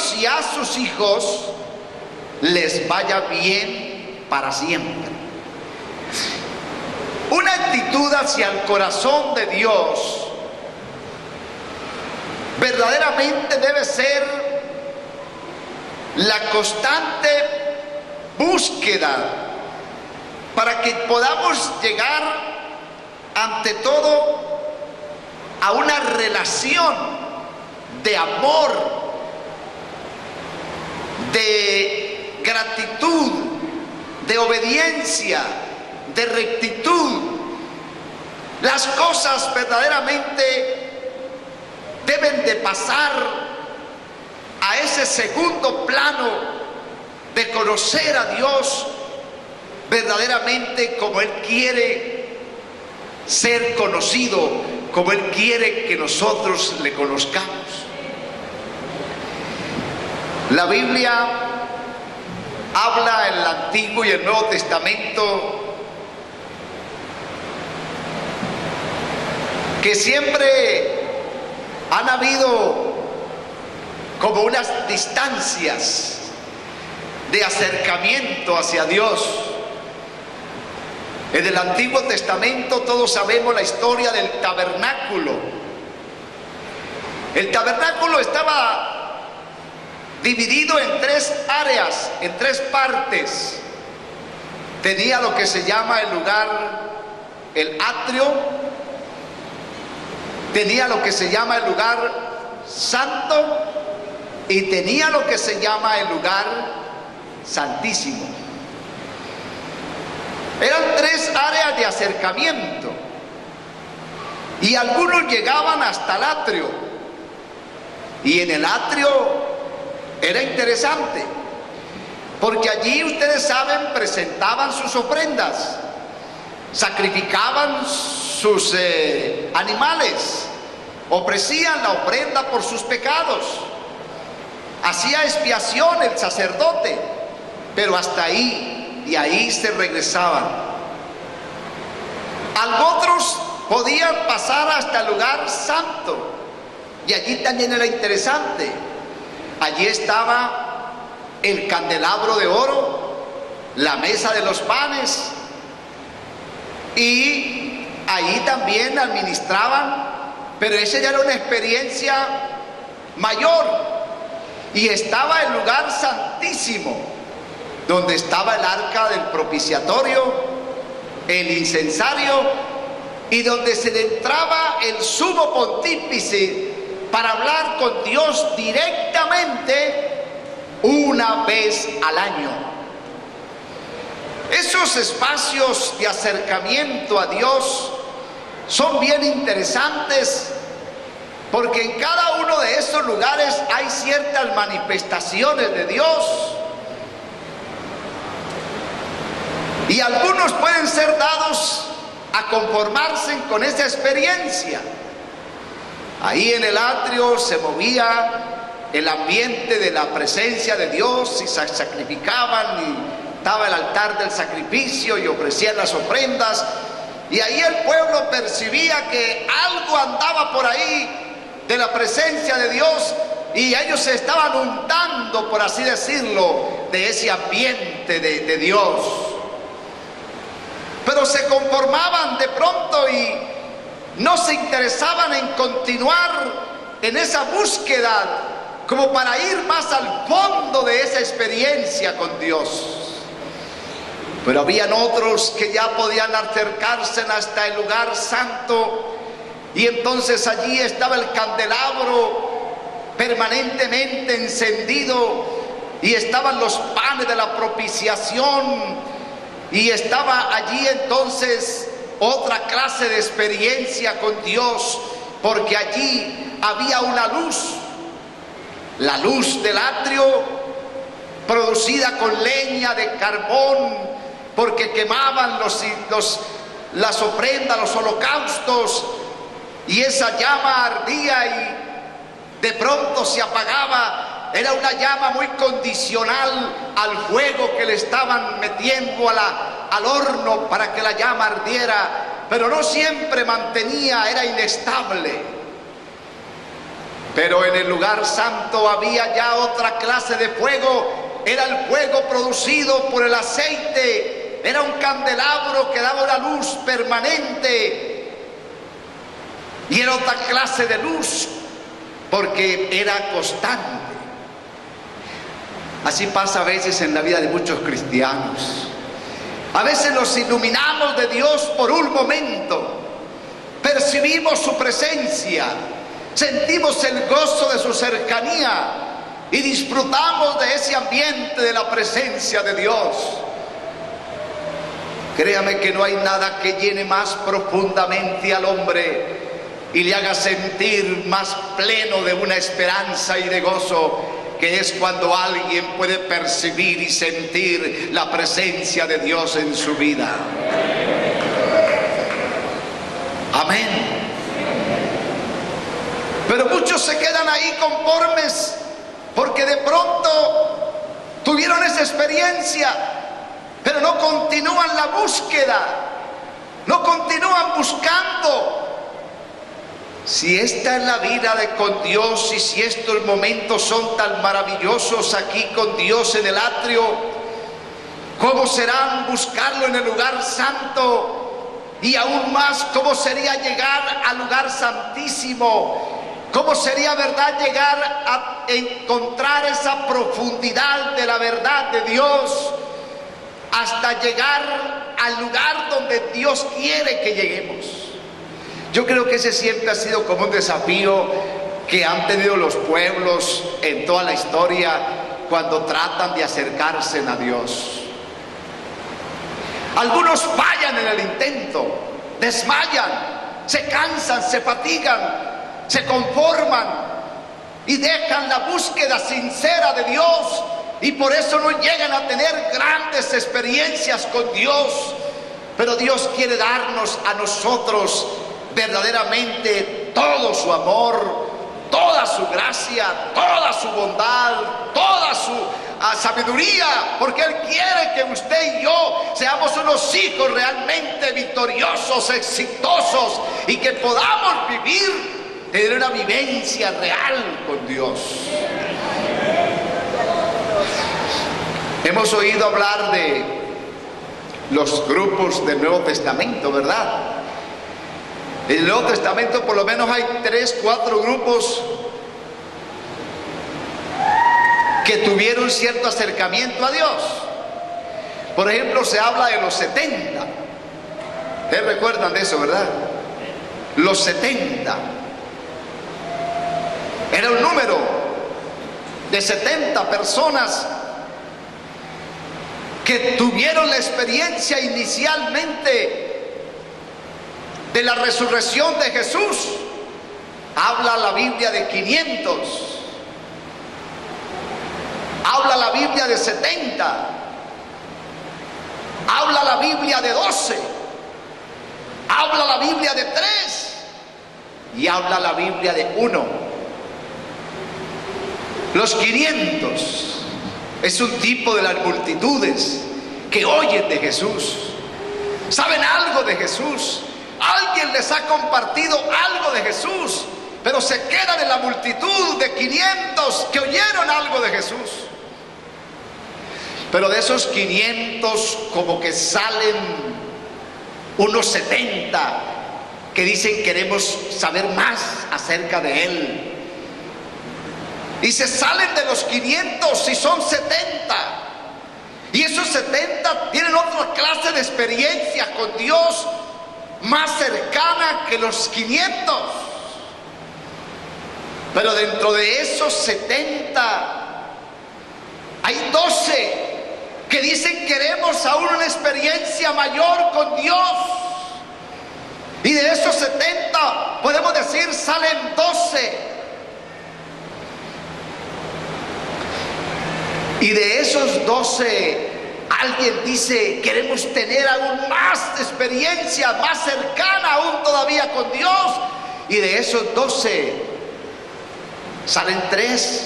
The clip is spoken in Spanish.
ellos y a sus hijos les vaya bien para siempre. Una actitud hacia el corazón de Dios verdaderamente debe ser la constante búsqueda para que podamos llegar ante todo a una relación de amor, de gratitud, de obediencia, de rectitud. Las cosas verdaderamente deben de pasar a ese segundo plano de conocer a Dios verdaderamente como Él quiere ser conocido, como Él quiere que nosotros le conozcamos. La Biblia habla en el Antiguo y el Nuevo Testamento que siempre han habido como unas distancias de acercamiento hacia Dios. En el Antiguo Testamento todos sabemos la historia del tabernáculo. El tabernáculo estaba dividido en tres áreas, en tres partes. Tenía lo que se llama el lugar, el atrio. Tenía lo que se llama el lugar santo y tenía lo que se llama el lugar santísimo. Eran tres áreas de acercamiento y algunos llegaban hasta el atrio, y en el atrio era interesante porque allí, ustedes saben, presentaban sus ofrendas, sacrificaban sus animales, ofrecían la ofrenda por sus pecados, hacía expiación el sacerdote, pero hasta ahí, y ahí se regresaban. Otros podían pasar hasta el lugar santo, y allí también era interesante. Allí estaba el candelabro de oro, la mesa de los panes, y ahí también administraban, pero esa ya era una experiencia mayor. Y estaba el lugar santísimo, donde estaba el arca del propiciatorio, el incensario, y donde se entraba el sumo pontífice para hablar con Dios directamente una vez al año. Esos espacios de acercamiento a Dios son bien interesantes, porque en cada uno de esos lugares hay ciertas manifestaciones de Dios, y algunos pueden ser dados a conformarse con esa experiencia. Ahí en el atrio se movía el ambiente de la presencia de Dios, y se sacrificaban, y estaba el altar del sacrificio y ofrecían las ofrendas, y ahí el pueblo percibía que algo andaba por ahí de la presencia de Dios, y ellos se estaban untando, por así decirlo, de ese ambiente de Dios. Pero se conformaban de pronto y no se interesaban en continuar en esa búsqueda como para ir más al fondo de esa experiencia con Dios. Pero habían otros que ya podían acercarse hasta el lugar santo, y entonces allí estaba el candelabro permanentemente encendido, y estaban los panes de la propiciación, y estaba allí entonces otra clase de experiencia con Dios, porque allí había una luz, la luz del atrio, producida con leña de carbón, porque quemaban las ofrendas, los holocaustos, y esa llama ardía y de pronto se apagaba. Era una llama muy condicional al fuego que le estaban metiendo al horno para que la llama ardiera, pero no siempre mantenía, era inestable. Pero en el lugar santo había ya otra clase de fuego. Era el fuego producido por el aceite. Era un candelabro que daba una luz permanente. Y era otra clase de luz, porque era constante. Así pasa a veces en la vida de muchos cristianos. A veces nos iluminamos de Dios por un momento. Percibimos su presencia. Sentimos el gozo de su cercanía y disfrutamos de ese ambiente de la presencia de Dios. Créame que no hay nada que llene más profundamente al hombre y le haga sentir más pleno de una esperanza y de gozo, que es cuando alguien puede percibir y sentir la presencia de Dios en su vida. Amén. Pero muchos se quedan ahí conformes porque de pronto tuvieron esa experiencia, pero no continúan la búsqueda, no continúan buscando. Si esta es la vida con Dios y si estos momentos son tan maravillosos aquí con Dios en el atrio, ¿cómo serán buscarlo en el lugar santo? Y aún más, ¿cómo sería llegar al lugar santísimo? ¿Cómo sería, verdad, llegar a encontrar esa profundidad de la verdad de Dios hasta llegar al lugar donde Dios quiere que lleguemos? Yo creo que ese siempre ha sido como un desafío que han tenido los pueblos en toda la historia cuando tratan de acercarse a Dios. Algunos fallan en el intento, desmayan, se cansan, se fatigan, se conforman y dejan la búsqueda sincera de Dios, y por eso no llegan a tener grandes experiencias con Dios. Pero Dios quiere darnos a nosotros verdaderamente todo su amor, toda su gracia, toda su bondad, toda su sabiduría, porque Él quiere que usted y yo seamos unos hijos realmente victoriosos, exitosos, y que podamos tener una vivencia real con Dios. Hemos oído hablar de los grupos del Nuevo Testamento, ¿verdad? En el Nuevo Testamento por lo menos hay 3, 4 grupos que tuvieron cierto acercamiento a Dios. Por ejemplo, se habla de los 70. Ustedes recuerdan de eso, ¿verdad? Los 70. Era un número de 70 personas que tuvieron la experiencia inicialmente de la resurrección de Jesús. Habla la Biblia de 500. Habla la Biblia de 70. Habla la Biblia de 12. Habla la Biblia de 3. Y habla la Biblia de 1. Los 500 es un tipo de las multitudes que oyen de Jesús, saben algo de Jesús, alguien les ha compartido algo de Jesús, pero se quedan en la multitud de 500 que oyeron algo de Jesús. Pero de esos 500 como que salen unos 70 que dicen queremos saber más acerca de Él. Y se salen de los 500 y son 70. Y esos 70 tienen otra clase de experiencia con Dios más cercana que los 500. Pero dentro de esos 70 hay 12 que dicen queremos aún una experiencia mayor con Dios. Y de esos 70 podemos decir salen 12. Y de esos 12, alguien dice, queremos tener aún más experiencia, más cercana aún todavía con Dios. Y de esos 12, salen 3